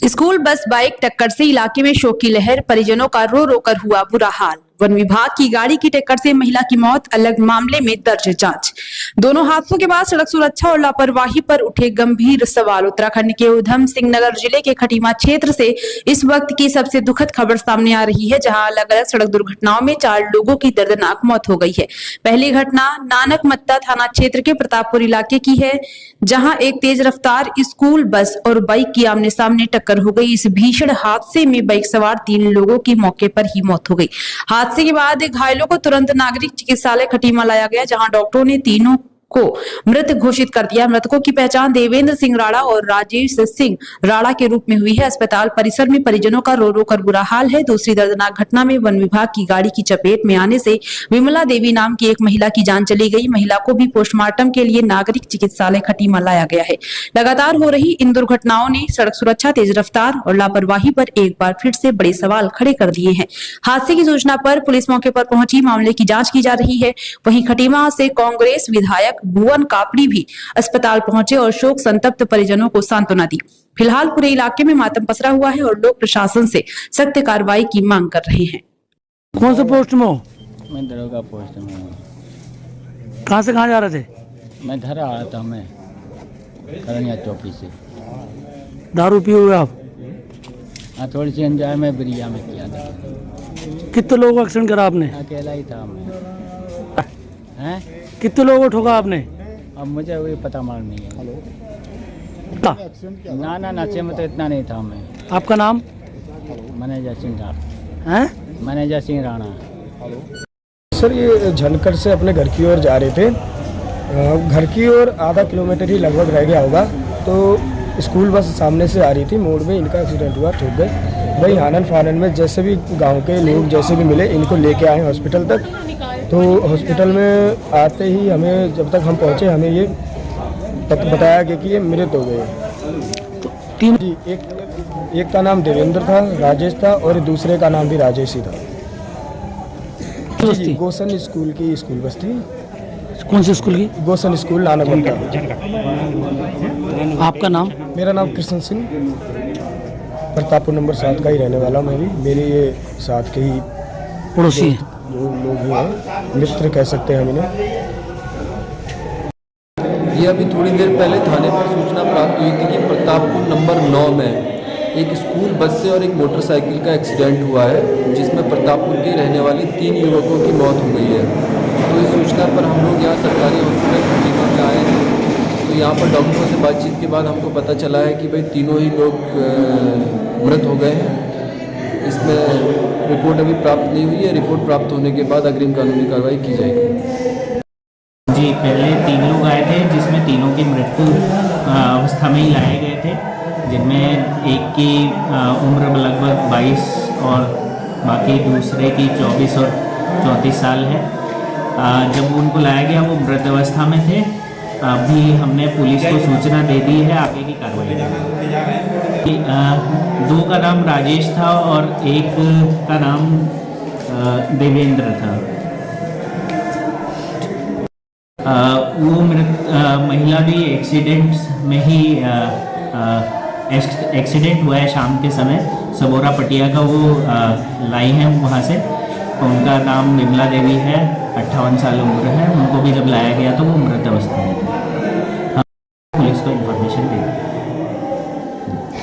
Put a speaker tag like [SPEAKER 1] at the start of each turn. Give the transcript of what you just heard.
[SPEAKER 1] School bus bike टक्कर से इलाके में शोक की लहर, परिजनों का रो रो कर हुआ बुरा हाल। वन विभाग की गाड़ी की टक्कर से महिला की मौत, अलग मामले में दर्ज जांच। दोनों हादसों के बाद सड़क सुरक्षा और लापरवाही पर उठे गंभीर सवाल। उत्तराखंड के उधम सिंह नगर जिले के खटीमा क्षेत्र से इस वक्त की सबसे दुखद खबर सामने आ रही है, जहां अलग अलग सड़क दुर्घटनाओं में 4 लोगों की दर्दनाक मौत हो गई है। पहली घटना नानक मत्ता थाना क्षेत्र के प्रतापपुर इलाके की है, जहां एक तेज रफ्तार स्कूल बस और बाइक की आमने सामने टक्कर हो गई। इस भीषण हादसे में बाइक सवार 3 लोगों की मौके पर ही मौत हो गई। हादसे के बाद घायलों को तुरंत नागरिक चिकित्सालय खटीमा लाया गया, जहां डॉक्टरों ने तीनों को मृत घोषित कर दिया। मृतकों की पहचान देवेंद्र सिंह राणा और राजेश सिंह राणा के रूप में हुई है। अस्पताल परिसर में परिजनों का रो रो कर बुरा हाल है। दूसरी दर्दनाक घटना में वन विभाग की गाड़ी की चपेट में आने से विमला देवी नाम की एक महिला की जान चली गई। महिला को भी पोस्टमार्टम के लिए नागरिक चिकित्सालय खटीमा लाया गया है। लगातार हो रही इन दुर्घटनाओं ने सड़क सुरक्षा, तेज रफ्तार और लापरवाही पर एक बार फिर से बड़े सवाल खड़े कर दिए हैं। हादसे की सूचना पर पुलिस मौके पर पहुंची, मामले की जांच की जा रही है। वहीं खटीमा से कांग्रेस विधायक भुवन कापड़ी भी अस्पताल पहुंचे और शोक संतप्त परिजनों को सांत्वना दी। फिलहाल पूरे इलाके में मातम पसरा हुआ है और लोग प्रशासन से सख्त कार्रवाई की मांग कर रहे हैं।
[SPEAKER 2] कौन से पोस्ट में हो?
[SPEAKER 3] मैं दरोगा पोस्ट में हूँ।
[SPEAKER 2] कहाँ से कहाँ जा रहे थे?
[SPEAKER 3] मैं घर आ रहा था, मैं करनिया चौकी से।
[SPEAKER 2] दारू पिए हुए आप?
[SPEAKER 3] हाँ, थोड़ी सी एंजॉय में बिरिया में किया था।
[SPEAKER 2] कितने लोगों का एक्सीडेंट करा आपने?
[SPEAKER 3] अकेला ही था मैं। हैं?
[SPEAKER 2] कितने लोगों को ठोका आपने?
[SPEAKER 3] अब मुझे वही पता मालूम नहीं है। ना नशे में तो इतना नहीं था मैं।
[SPEAKER 2] आपका नाम?
[SPEAKER 3] मैनेजर सिंह राणा।
[SPEAKER 2] हैं?
[SPEAKER 3] मैनेजर सिंह राणा।
[SPEAKER 4] सर, ये झनकर से अपने घर की ओर जा रहे थे। घर की ओर आधा किलोमीटर ही लगभग रह गया होगा, तो स्कूल बस सामने से आ रही थी। मोड़ में इनका एक्सीडेंट हुआ, ठोक गए। वही आनन फानन में जैसे भी गांव के लोग जैसे भी मिले, इनको लेके आए हॉस्पिटल तक। तो हॉस्पिटल में आते ही हमें, जब तक हम पहुंचे, हमें ये बताया गया कि ये मृत हो गए।
[SPEAKER 2] तो तीन
[SPEAKER 4] जी, एक का नाम देवेंद्र था, राजेश था, और दूसरे का नाम भी राजेश ही था। जी, गोसन स्कूल की स्कूल बस थी।
[SPEAKER 2] कौन से स्कूल की?
[SPEAKER 4] गोसन स्कूल, नानक मत्ता।
[SPEAKER 2] आपका नाम?
[SPEAKER 4] मेरा नाम कृष्ण सिंह, प्रतापपुर नंबर 7 का ही रहने वाला मैं भी। मेरे ये साथ के ही
[SPEAKER 2] पड़ोसी हैं?
[SPEAKER 4] जो लोग ही हैं, मित्र कह सकते हैं हम इन्हें।
[SPEAKER 5] ये अभी थोड़ी देर पहले थाने पर सूचना प्राप्त हुई थी कि प्रतापपुर नंबर 9 में एक स्कूल बस से और एक मोटरसाइकिल का एक्सीडेंट हुआ है, जिसमें प्रतापपुर के रहने वाले 3 युवकों की मौत हो गई है। तो इस सूचना पर हम लोग यहाँ सरकारी हॉस्पिटल खटीमा में आए हैं। तो यहाँ पर डॉक्टरों से बातचीत के बाद हमको पता चला है कि भाई तीनों ही लोग मृत हो गए हैं। इसमें रिपोर्ट अभी प्राप्त नहीं हुई है। रिपोर्ट प्राप्त होने के बाद अग्रिम कानूनी कार्रवाई की जाएगी।
[SPEAKER 6] जी, पहले 3 लोग आए थे, जिसमें तीनों की मृत्यु अवस्था में ही लाए गए थे, जिनमें एक की उम्र लगभग 22 और बाकी दूसरे की 24 और 34 साल है। जब उनको लाया गया वो मृत अवस्था में थे। अभी हमने पुलिस को सूचना दे दी है आगे की कार्रवाई की। 2 का नाम राजेश था और एक का नाम देवेंद्र था। वो महिला भी एक्सीडेंट में ही एक्सीडेंट हुआ है शाम के समय। सबोरा पटिया का वो लाई है वहाँ से। उनका नाम विमला देवी है, 58 साल उम्र है। उनको भी जब लाया गया तो वो मृत अवस्था में थे।